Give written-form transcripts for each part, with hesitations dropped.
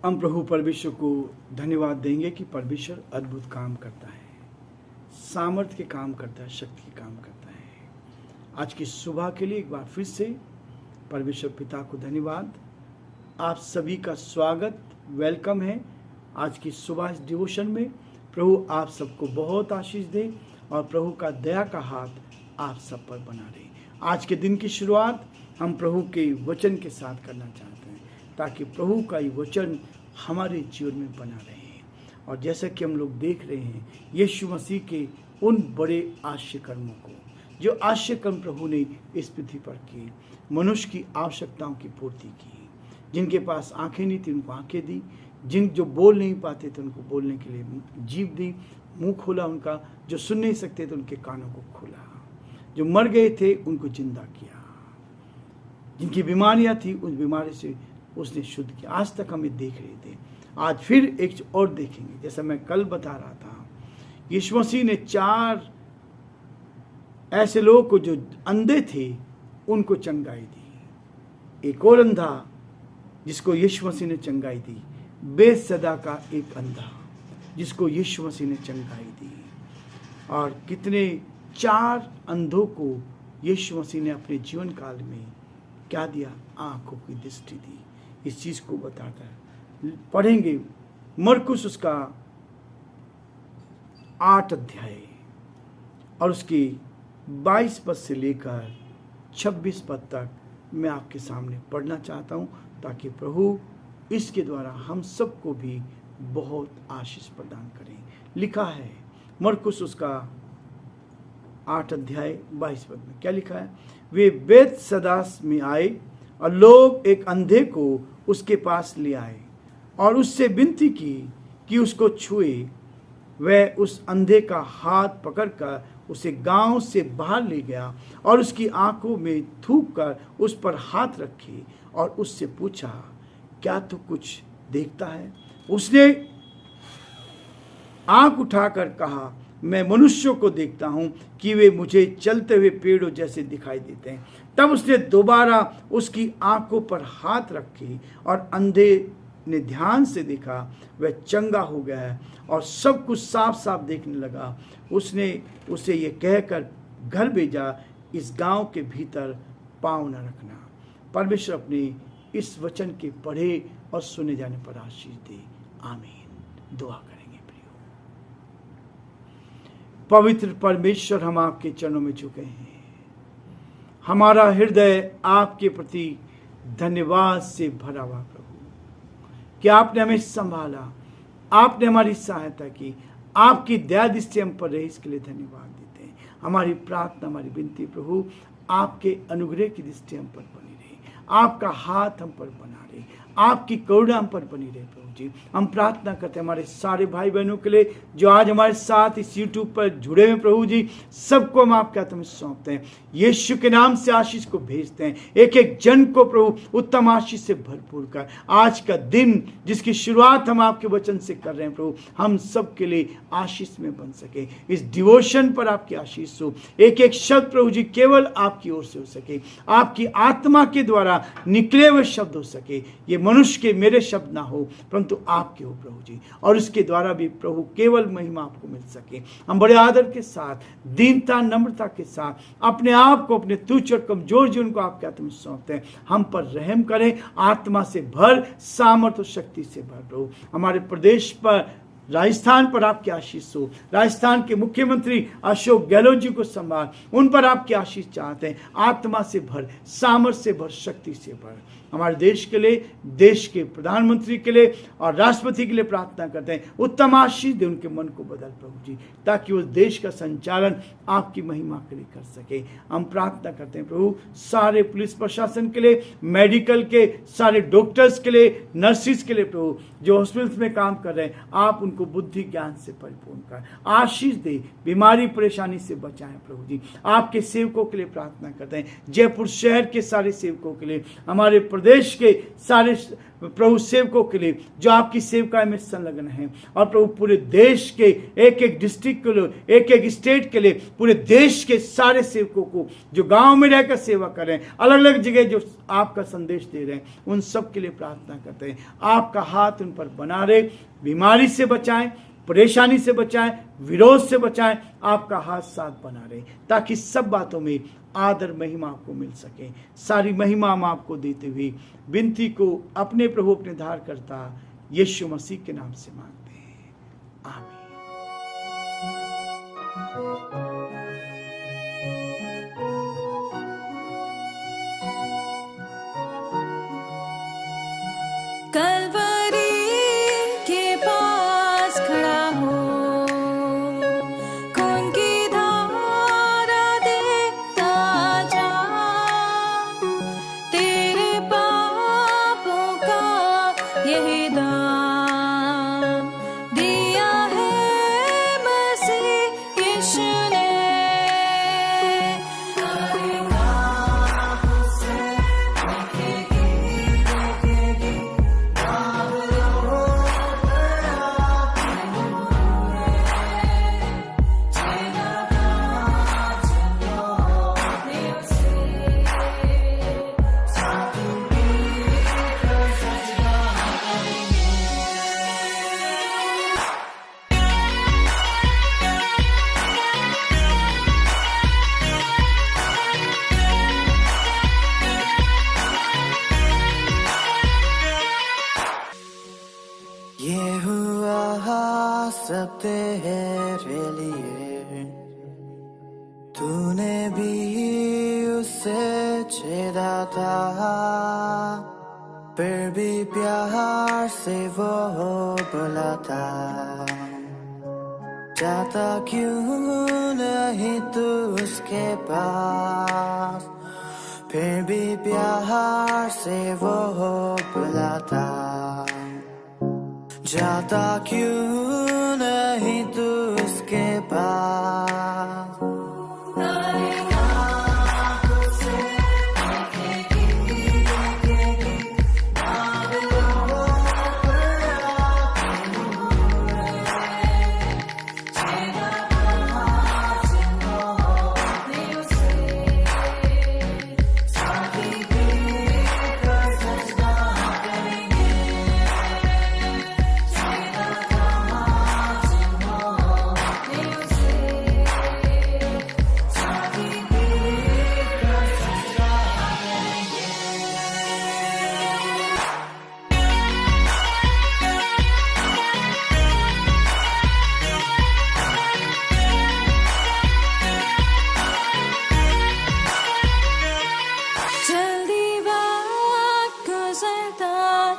हम प्रभु परमेश्वर को धन्यवाद देंगे कि परमेश्वर अद्भुत काम करता है, सामर्थ्य के काम करता है, शक्ति के काम करता है। आज की सुबह के लिए एक बार फिर से परमेश्वर पिता को धन्यवाद। आप सभी का स्वागत, वेलकम है आज की सुबह इस डिवोशन में। प्रभु आप सबको बहुत आशीष दे और प्रभु का दया का हाथ आप सब पर बना रहे। आज के दिन की शुरुआत हम प्रभु के वचन के साथ करना चाहते हैं ताकि प्रभु का ये वचन हमारे जीवन में बना रहे। और जैसा कि हम लोग देख रहे हैं यीशु मसीह के उन बड़े आश्चर्य कर्मों को, जो आश्चर्य कर्म प्रभु ने इस पृथ्वी पर किए, मनुष्य की आवश्यकताओं की पूर्ति की। जिनके पास आंखें नहीं थी उनको आंखें दी, जो बोल नहीं पाते थे उनको बोलने के लिए जीभ दी, मुंह खोला उनका, जो सुन नहीं सकते थे उनके कानों को खोला, जो मर गए थे उनको जिंदा किया, जिनकी बीमारियां थी उस बीमारी से उसने शुद्ध किया। आज तक हम ये देख रहे थे, आज फिर एक और देखेंगे। जैसा मैं कल बता रहा था, यीशु मसीह ने 4 ऐसे लोगों को जो अंधे थे उनको चंगाई दी। एक और अंधा जिसको यीशु मसीह ने चंगाई दी, बेसदा का एक अंधा जिसको यीशु मसीह ने चंगाई दी। और कितने 4 अंधों को यीशु मसीह ने अपने जीवन काल में क्या दिया? आंखों की दृष्टि दी। इस चीज को बताता है। पढ़ेंगे मरकुस उसका 8 अध्याय और उसकी 22 पद से लेकर 26 पद तक मैं आपके सामने पढ़ना चाहता हूं ताकि प्रभु इसके द्वारा हम सबको भी बहुत आशीष प्रदान करें। लिखा है मरकुस उसका 8 अध्याय 22 पद में क्या लिखा है? वे बेतसदा में आए और लोग एक अंधे को उसके पास ले आए और उससे विनती की कि उसको छुए। वह उस अंधे का हाथ पकड़कर उसे गांव से बाहर ले गया और उसकी आंखों में थूक कर उस पर हाथ रखे और उससे पूछा, क्या तू कुछ देखता है? उसने आंख उठाकर कहा, मैं मनुष्यों को देखता हूं कि वे मुझे चलते हुए पेड़ों जैसे दिखाई देते हैं। तब उसने दोबारा उसकी आंखों पर हाथ रखे और अंधे ने ध्यान से देखा, वह चंगा हो गया है और सब कुछ साफ साफ देखने लगा। उसने उसे ये कहकर घर भेजा, इस गांव के भीतर पांव न रखना। परमेश्वर अपने इस वचन के पढ़े और सुने जाने पर आशीष दे। आमीन। दुआ करेंगे। प्रियो पवित्र परमेश्वर, हम आपके चरणों में झुके हैं। हमारा हृदय आपके प्रति धन्यवाद से भरा हुआ प्रभु कि आपने हमें संभाला, आपने हमारी सहायता की, आपकी दया दृष्टि हम पर रही, इसके लिए धन्यवाद देते हैं। हमारी प्रार्थना, हमारी विनती प्रभु, आपके अनुग्रह की दृष्टि हम पर बनी रहे, आपका हाथ हम पर बना रहे, आपकी करुणा हम पर बनी रहे। प्रभु जी, हम प्रार्थना करते हैं हमारे सारे भाई बहनों के लिए जो आज हमारे साथ इस यूट्यूब पर जुड़े हुए। प्रभु जी, सबको हम आपके हाथ में सौंपते हैं, यीशु के नाम से आशीष को भेजते हैं। एक एक जन को प्रभु उत्तम आशीष से भरपूर कर, आज का दिन जिसकी शुरुआत हम आपके वचन से कर रहे हैं प्रभु, हम सब के लिए आशीष में बन सके। इस डिवोशन पर आपकी आशीष हो, एक एक शब्द प्रभु जी केवल आपकी ओर से हो सके, आपकी आत्मा के द्वारा निकले हुए शब्द हो सके। ये मनुष्य के मेरे शब्द ना हो परंतु आपके हो प्रभु जी, और उसके द्वारा भी प्रभु केवल महिमा आपको मिल सके। हम बड़े आदर के साथ, दीनता, नम्रता के साथ अपने आप को, अपने तुच्छ और कमजोर जीवन को आपके हाथ में सौंपते हैं। हम पर रहम करें, आत्मा से भर, सामर्थ और शक्ति से भर प्रभु। हमारे प्रदेश पर, राजस्थान पर आपकी आशीष हो। राजस्थान के मुख्यमंत्री अशोक गहलोत जी को संभाल, उन पर आपकी आशीष चाहते हैं। आत्मा से भर, सामर्थ्य से भर, शक्ति से भर। हमारे देश के लिए, देश के प्रधानमंत्री के लिए और राष्ट्रपति के लिए प्रार्थना करते हैं, उत्तम आशीष दे, उनके मन को बदल प्रभु जी, ताकि उस देश का संचालन आपकी महिमा के लिए कर सके। हम प्रार्थना करते हैं प्रभु सारे पुलिस प्रशासन के लिए, मेडिकल के सारे डॉक्टर्स के लिए, नर्सिस के लिए प्रभु, जो हॉस्पिटल्स में काम कर रहे हैं, आप उनको बुद्धि ज्ञान से परिपूर्ण कर आशीष दे, बीमारी परेशानी से बचाएं प्रभु जी। आपके सेवकों के लिए प्रार्थना करते हैं, जयपुर शहर के सारे सेवकों के लिए, हमारे प्रदेश के सारे प्रभु सेवकों के लिए जो आपकी सेवकाई में संलग्न है, और प्रभु पूरे देश के एक एक डिस्ट्रिक्ट के लिए, एक एक स्टेट के लिए, पूरे देश के सारे सेवकों को जो गांव में रहकर सेवा कर रहे हैं, अलग अलग जगह जो आपका संदेश दे रहे हैं, उन सब के लिए प्रार्थना करते हैं। आपका हाथ उन पर बना रहे, बीमारी से बचाएं, परेशानी से बचाएं, विरोध से बचाएं, आपका हाथ साथ बना रहे, ताकि सब बातों में आदर महिमा आपको मिल सके। सारी महिमा हम आपको देते हुए विनती को अपने प्रभु अपने धार करता यीशु मसीह के नाम से मांगते हैं, आमीन। कलवरी के पास खड़ा हो, खून की धारा देखता जा, तेरे पापों का यही दाम दिया है मसीह यीशु ने। ये हुआ सब तेरे लिए, तूने भी उसे छेड़ा था, फिर भी प्यार से वो बुलाता, जाता क्यों नहीं तू उसके पास, फिर भी प्यार से वो बुलाता, जाता क्यों नहीं तू उसके पास।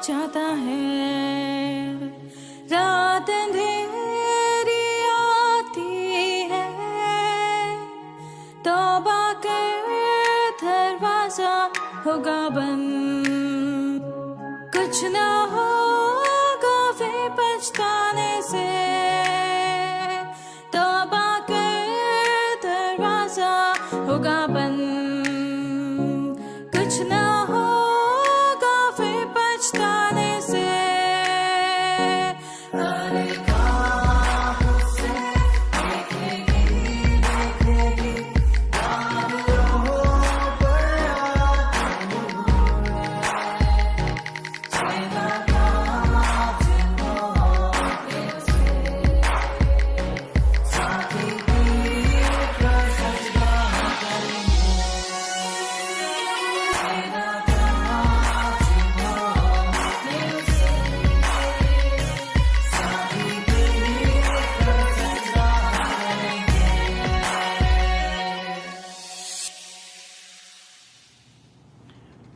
चाहता है, रात अंधेरी आती है, तौबा कर दरवाजा होगा बंद, कुछ ना होगा वे पछताने से, तौबा कर दरवाजा होगा बंद, कुछ ना पछताने से।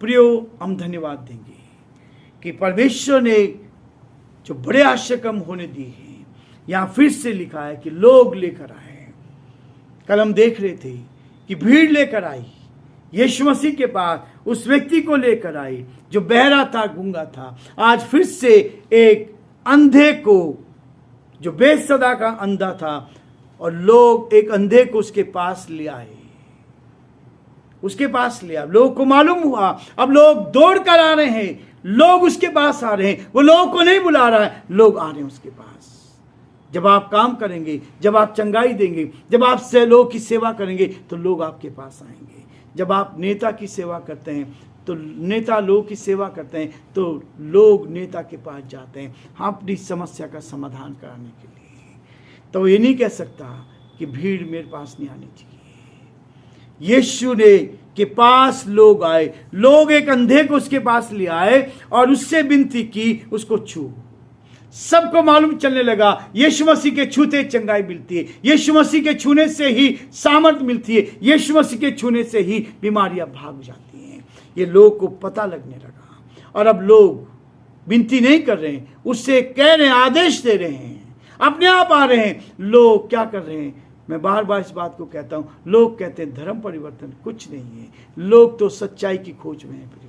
प्रियो, हम धन्यवाद देंगे कि परमेश्वर ने जो बड़े आश्चर्यकर्म होने दिए हैं, यहाँ फिर से लिखा है कि लोग लेकर आए। कल हम देख रहे थे कि भीड़ लेकर आई यीशु मसीह के पास, उस व्यक्ति को लेकर आई जो बहरा था, गूंगा था। आज फिर से एक अंधे को, जो बेसदा का अंधा था, और लोग एक अंधे को उसके पास ले आए। उसके पास ले। अब लोगों को मालूम हुआ, अब लोग दौड़ कर आ रहे हैं, लोग उसके पास आ रहे हैं। वो लोगों को नहीं बुला रहा है, लोग आ रहे हैं उसके पास। जब आप काम करेंगे, जब आप चंगाई देंगे, जब आप से लोगों की सेवा करेंगे तो लोग आपके पास आएंगे। जब आप नेता की सेवा करते हैं तो नेता लोगों की सेवा करते हैं तो लोग नेता के पास जाते हैं अपनी समस्या का समाधान कराने के लिए। तो ये नहीं कह सकता कि भीड़ मेरे पास नहीं आनी चाहिए। यीशु ने के पास लोग आए, लोग एक अंधे को उसके पास ले आए और उससे विनती की उसको छू। सबको मालूम चलने लगा यीशु मसीह के छूते चंगाई मिलती है, यीशु मसीह के छूने से ही सामर्थ मिलती है, यीशु मसीह के छूने से ही बीमारियां भाग जाती हैं। ये लोग को पता लगने लगा और अब लोग विनती नहीं कर रहे हैं, उससे कह रहे हैं, आदेश दे रहे हैं, अपने आप आ रहे हैं। लोग क्या कर रहे हैं? मैं बार बार इस बात को कहता हूं, लोग कहते हैं धर्म परिवर्तन कुछ नहीं है। लोग तो सच्चाई की खोज में है प्रियो।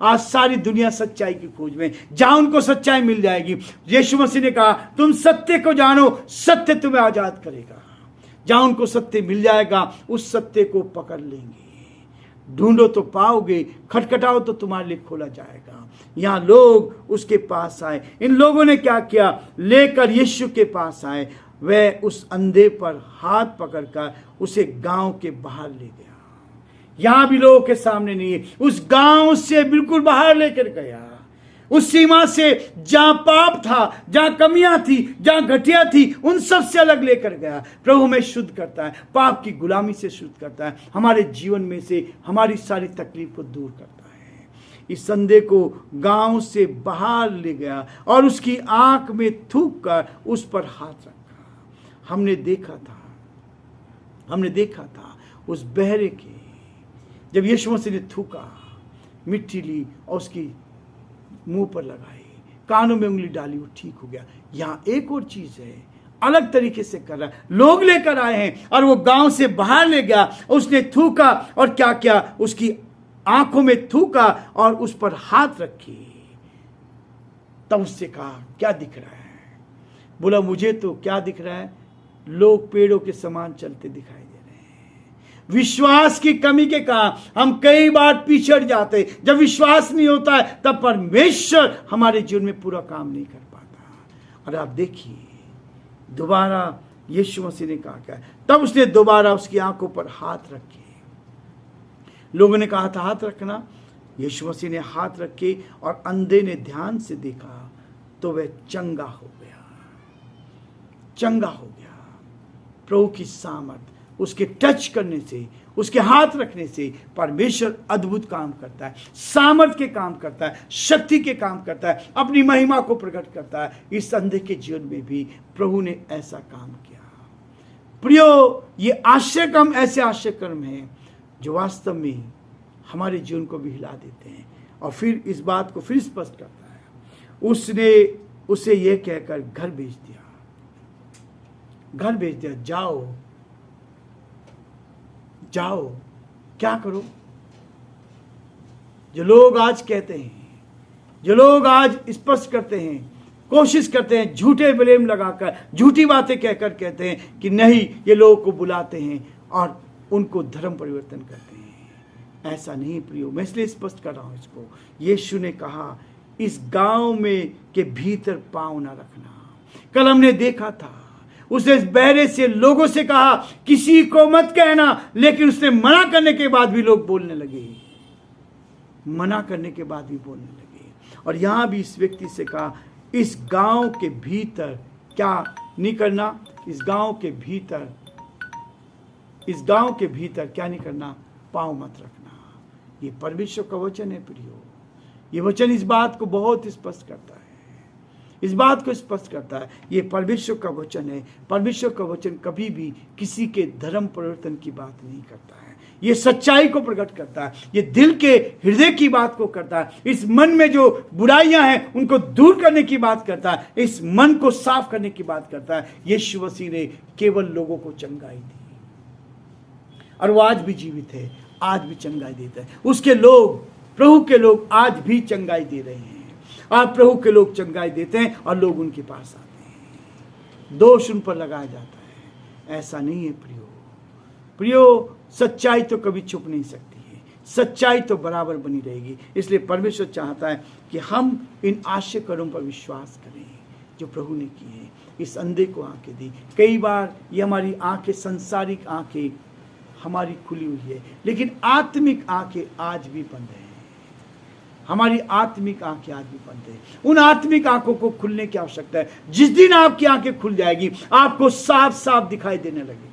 आज सारी दुनिया सच्चाई की खोज में, जहां उनको सच्चाई मिल जाएगी। यीशु मसीह ने कहा तुम सत्य को जानो, सत्य तुम्हें आजाद करेगा। जहां उनको सत्य मिल जाएगा उस सत्य को पकड़ लेंगे। ढूंढो तो पाओगे, खटखटाओ तो तुम्हारे लिए खोला जाएगा। यहाँ लोग उसके पास आए। इन लोगों ने क्या किया? लेकर यीशु के पास आए। वह उस अंधे पर हाथ पकड़कर उसे गांव के बाहर ले गया। यहां भी लोगों के सामने नहीं है, उस गांव से बिल्कुल बाहर लेकर गया। उस सीमा से जहां पाप था, जहां कमियां थी, जहां घटिया थी, उन सब से अलग लेकर गया। प्रभु हमें शुद्ध करता है, पाप की गुलामी से शुद्ध करता है, हमारे जीवन में से हमारी सारी तकलीफ को दूर करता है। इस अंधे को गांव से बाहर ले गया और उसकी आंख में थूक कर उस पर हाथ रखा। हमने देखा था उस बहरे के, जब यीशु मसीह ने थूका, मिट्टी ली और उसकी मुंह पर लगाई, कानों में उंगली डाली, वो ठीक हो गया। यहां एक और चीज है, अलग तरीके से कर रहा है। लोग लेकर आए हैं और वो गांव से बाहर ले गया, उसने थूका और क्या किया? उसकी आंखों में थूका और उस पर हाथ रखी। तब उससे कहा क्या दिख रहा है? बोला मुझे तो क्या दिख रहा है, लोग पेड़ों के समान चलते दिखाई दे रहे हैं। विश्वास की कमी के कारण हम कई बार पिछड़ जाते। जब विश्वास नहीं होता है तब परमेश्वर हमारे जीवन में पूरा काम नहीं कर पाता। और आप देखिए दोबारा यीशु मसीह ने कहा क्या? तब उसने दोबारा उसकी आंखों पर हाथ रखे। लोगों ने कहा था हाथ रखना, यीशु मसीह ने हाथ रखे और अंधे ने ध्यान से देखा तो वह चंगा हो गया। प्रभु की सामर्थ, उसके टच करने से, उसके हाथ रखने से परमेश्वर अद्भुत काम करता है, सामर्थ के काम करता है, शक्ति के काम करता है, अपनी महिमा को प्रकट करता है। इस अंधे के जीवन में भी प्रभु ने ऐसा काम किया। प्रियो, ये आश्चर्यक्रम ऐसे आश्चर्यक्रम हैं जो वास्तव में हमारे जीवन को भी हिला देते हैं। और फिर इस बात को फिर स्पष्ट करता है। उसने उसे यह कहकर घर भेज दिया, जाओ क्या करो? जो लोग आज कहते हैं, जो लोग आज स्पष्ट करते हैं, कोशिश करते हैं, झूठे ब्लेम लगाकर, झूठी बातें कहकर कहते हैं कि नहीं, ये लोगों को बुलाते हैं और उनको धर्म परिवर्तन करते हैं। ऐसा नहीं प्रियो, मैं इसलिए स्पष्ट कर रहा हूं इसको। यीशु ने कहा इस गांव में के भीतर पांव ना रखना। कल हमने देखा था, उसने इस बहरे से लोगों से कहा किसी को मत कहना, लेकिन उसने मना करने के बाद भी लोग बोलने लगे, और यहां भी इस व्यक्ति से कहा इस गांव के भीतर क्या नहीं करना, इस गांव के भीतर क्या नहीं करना, पांव मत रखना। ये परमेश्वर का वचन है प्रियो। ये वचन इस बात को बहुत स्पष्ट करता है, इस बात को स्पष्ट करता है। ये परमेश्वर का वचन है। परमेश्वर का वचन कभी भी किसी के धर्म परिवर्तन की बात नहीं करता है। ये सच्चाई को प्रकट करता है, ये दिल के हृदय की बात को करता है, इस मन में जो बुराइयां हैं उनको दूर करने की बात करता है, इस मन को साफ करने की बात करता है। यीशु मसीह ने केवल लोगों को चंगाई दी और वो आज भी जीवित है, आज भी चंगाई देता है। उसके लोग, प्रभु के लोग आज भी चंगाई दे रहे हैं। आप प्रभु के लोग चंगाई देते हैं और लोग उनके पास आते हैं। दोष उन पर लगाया जाता है, ऐसा नहीं है प्रियो। सच्चाई तो कभी छुप नहीं सकती है। सच्चाई तो बराबर बनी रहेगी। इसलिए परमेश्वर चाहता है कि हम इन आश्चर्य कर्मों पर विश्वास करें जो प्रभु ने किए। इस अंधे को आंखें दी। कई बार ये हमारी आंखें, सांसारिक आंखें हमारी खुली हुई है, लेकिन आत्मिक आंखें आज भी बंद है। हमारी आत्मिक आंखें आज भी बंद है। उन आत्मिक आंखों को खुलने की आवश्यकता है। जिस दिन आपकी आंखें खुल जाएगी, आपको साफ साफ दिखाई देने लगेगा,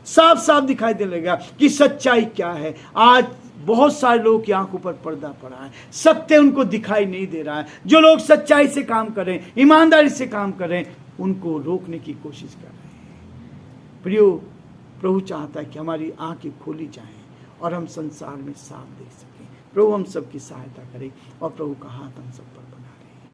साफ साफ दिखाई देने लगेगा कि सच्चाई क्या है। आज बहुत सारे लोगों की आंखों पर पर्दा पड़ा है, सत्य उनको दिखाई नहीं दे रहा है। जो लोग सच्चाई से काम करें, ईमानदारी से काम करें, उनको रोकने की कोशिश कर रहे हैं। प्रियो, प्रभु चाहता है कि हमारी आंखें खोली जाएं और हम संसार में साफ देख सकें। प्रभु हम सबकी सहायता करें और प्रभु का हाथ हम सब पर